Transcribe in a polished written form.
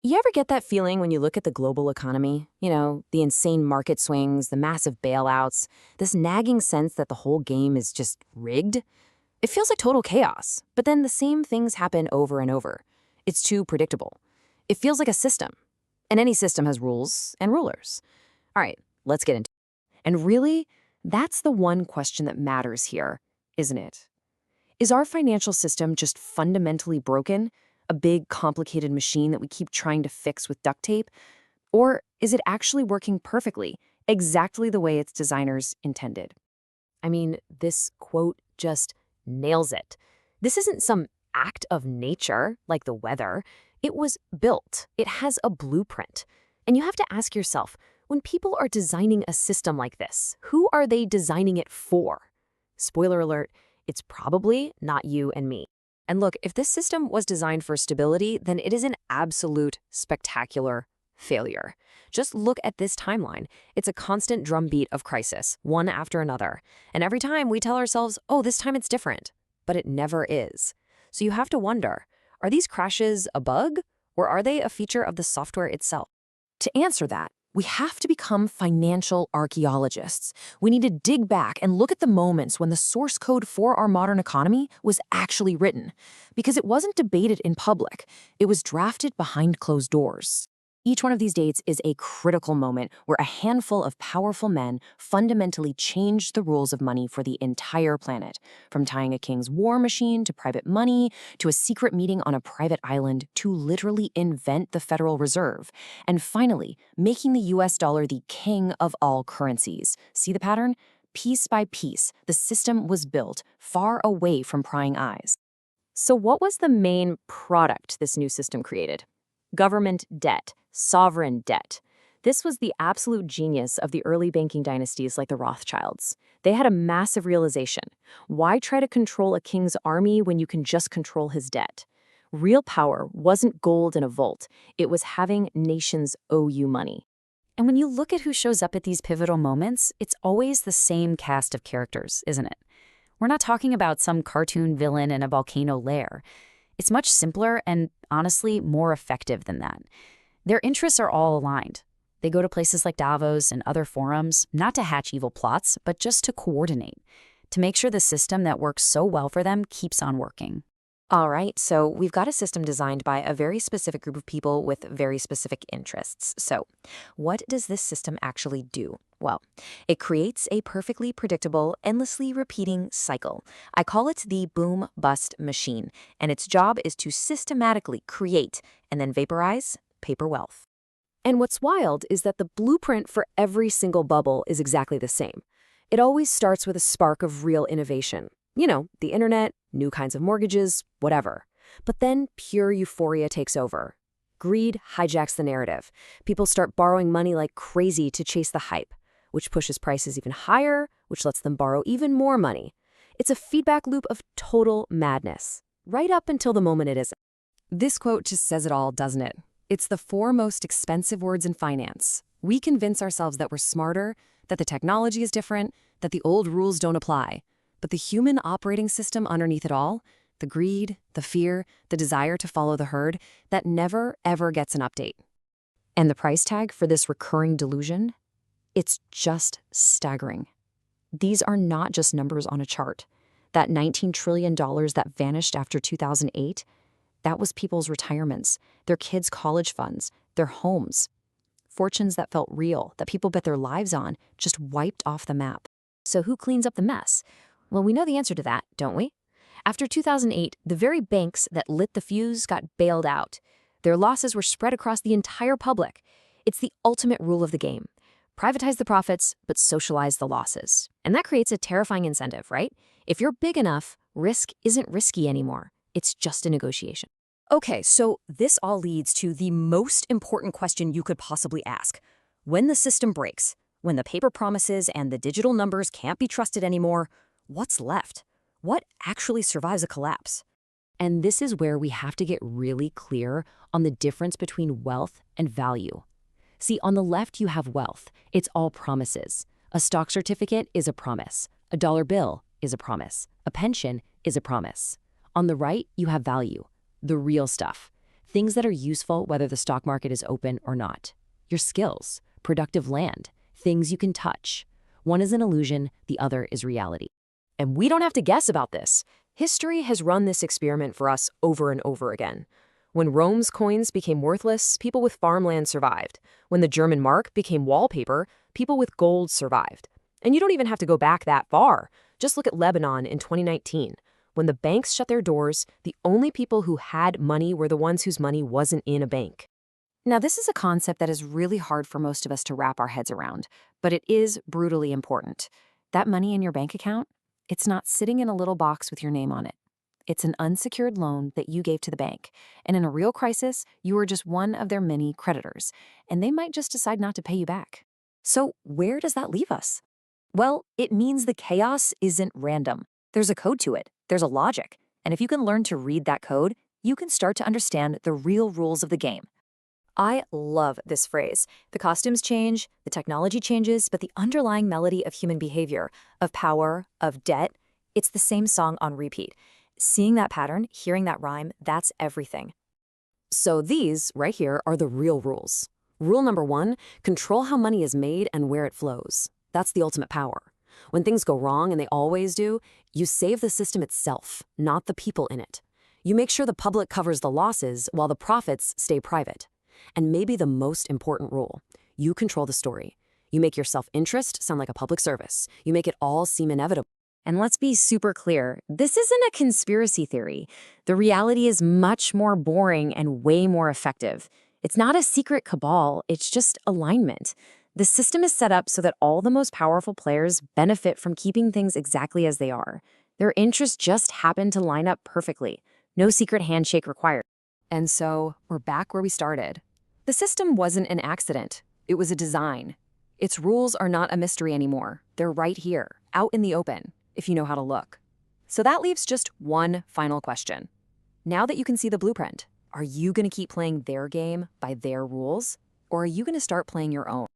You ever get that feeling when you look at the global economy? The insane market swings, the massive bailouts, this nagging sense that the whole game is just rigged? It feels like total chaos, but then the same things happen over and over. It's too predictable. It feels like a system, and any system has rules and rulers. All right, let's get into it. And really, that's the one question that matters here, isn't it? Is our financial system just fundamentally broken? A big, complicated machine that we keep trying to fix with duct tape? Or is it actually working perfectly, exactly the way its designers intended? I mean, this quote just nails it. This isn't some act of nature, like the weather. It was built. It has a blueprint. And you have to ask yourself, when people are designing a system like this, who are they designing it for? Spoiler alert, it's probably not you and me. And look, if this system was designed for stability, then it is an absolute spectacular failure. Just look at this timeline. It's a constant drumbeat of crisis, one after another. And every time we tell ourselves, oh, this time it's different. But it never is. So you have to wonder, are these crashes a bug, or are they a feature of the software itself? To answer that, we have to become financial archaeologists. We need to dig back and look at the moments when the source code for our modern economy was actually written. Because it wasn't debated in public, it was drafted behind closed doors. Each one of these dates is a critical moment where a handful of powerful men fundamentally changed the rules of money for the entire planet, from tying a king's war machine to private money, to a secret meeting on a private island, to literally invent the Federal Reserve, and finally, making the US dollar the king of all currencies. See the pattern? Piece by piece, the system was built far away from prying eyes. So what was the main product this new system created? Government debt, sovereign debt. This was the absolute genius of the early banking dynasties like the Rothschilds. They had a massive realization. Why try to control a king's army when you can just control his debt? Real power wasn't gold in a vault. It was having nations owe you money. And when you look at who shows up at these pivotal moments, it's always the same cast of characters, isn't it? We're not talking about some cartoon villain in a volcano lair. It's much simpler and, honestly, more effective than that. Their interests are all aligned. They go to places like Davos and other forums, not to hatch evil plots, but just to coordinate, to make sure the system that works so well for them keeps on working. All right, so we've got a system designed by a very specific group of people with very specific interests. So what does this system actually do? Well, it creates a perfectly predictable, endlessly repeating cycle. I call it the boom-bust machine, and its job is to systematically create and then vaporize paper wealth. And what's wild is that the blueprint for every single bubble is exactly the same. It always starts with a spark of real innovation. The internet, new kinds of mortgages, whatever. But then pure euphoria takes over. Greed hijacks the narrative. People start borrowing money like crazy to chase the hype, which pushes prices even higher, which lets them borrow even more money. It's a feedback loop of total madness, right up until the moment it isn't. This quote just says it all, doesn't it? It's the four most expensive words in finance. We convince ourselves that we're smarter, that the technology is different, that the old rules don't apply. But the human operating system underneath it all, the greed, the fear, the desire to follow the herd, that never, ever gets an update. And the price tag for this recurring delusion? It's just staggering. These are not just numbers on a chart. That $19 trillion that vanished after 2008, that was people's retirements, their kids' college funds, their homes. Fortunes that felt real, that people bet their lives on, just wiped off the map. So who cleans up the mess? Well, we know the answer to that, don't we? After 2008, the very banks that lit the fuse got bailed out. Their losses were spread across the entire public. It's the ultimate rule of the game. Privatize the profits, but socialize the losses. And that creates a terrifying incentive, right? If you're big enough, risk isn't risky anymore. It's just a negotiation. Okay, so this all leads to the most important question you could possibly ask. When the system breaks, when the paper promises and the digital numbers can't be trusted anymore, what's left? What actually survives a collapse? And this is where we have to get really clear on the difference between wealth and value. See, on the left you have wealth. It's all promises. A stock certificate is a promise. A dollar bill is a promise. A pension is a promise. On the right, you have value, the real stuff. Things that are useful whether the stock market is open or not. Your skills, productive land, things you can touch. One is an illusion, the other is reality. And we don't have to guess about this. History has run this experiment for us over and over again. When Rome's coins became worthless, people with farmland survived. When the German mark became wallpaper, people with gold survived. And you don't even have to go back that far. Just look at Lebanon in 2019. When the banks shut their doors, the only people who had money were the ones whose money wasn't in a bank. Now, this is a concept that is really hard for most of us to wrap our heads around, but it is brutally important. That money in your bank account, it's not sitting in a little box with your name on it. It's an unsecured loan that you gave to the bank. And in a real crisis, you are just one of their many creditors, and they might just decide not to pay you back. So where does that leave us? Well, it means the chaos isn't random. There's a code to it. There's a logic. And if you can learn to read that code, you can start to understand the real rules of the game. I love this phrase. The costumes change, the technology changes, but the underlying melody of human behavior, of power, of debt, it's the same song on repeat. Seeing that pattern, hearing that rhyme, that's everything. So these, right here, are the real rules. Rule number 1, control how money is made and where it flows. That's the ultimate power. When things go wrong, and they always do, you save the system itself, not the people in it. You make sure the public covers the losses while the profits stay private. And maybe the most important rule, you control the story. You make your self-interest sound like a public service. You make it all seem inevitable. And let's be super clear, this isn't a conspiracy theory. The reality is much more boring and way more effective. It's not a secret cabal, it's just alignment. The system is set up so that all the most powerful players benefit from keeping things exactly as they are. Their interests just happen to line up perfectly. No secret handshake required. And so, we're back where we started. The system wasn't an accident. It was a design. Its rules are not a mystery anymore. They're right here, out in the open, if you know how to look. So that leaves just one final question. Now that you can see the blueprint, are you going to keep playing their game by their rules? Or are you going to start playing your own?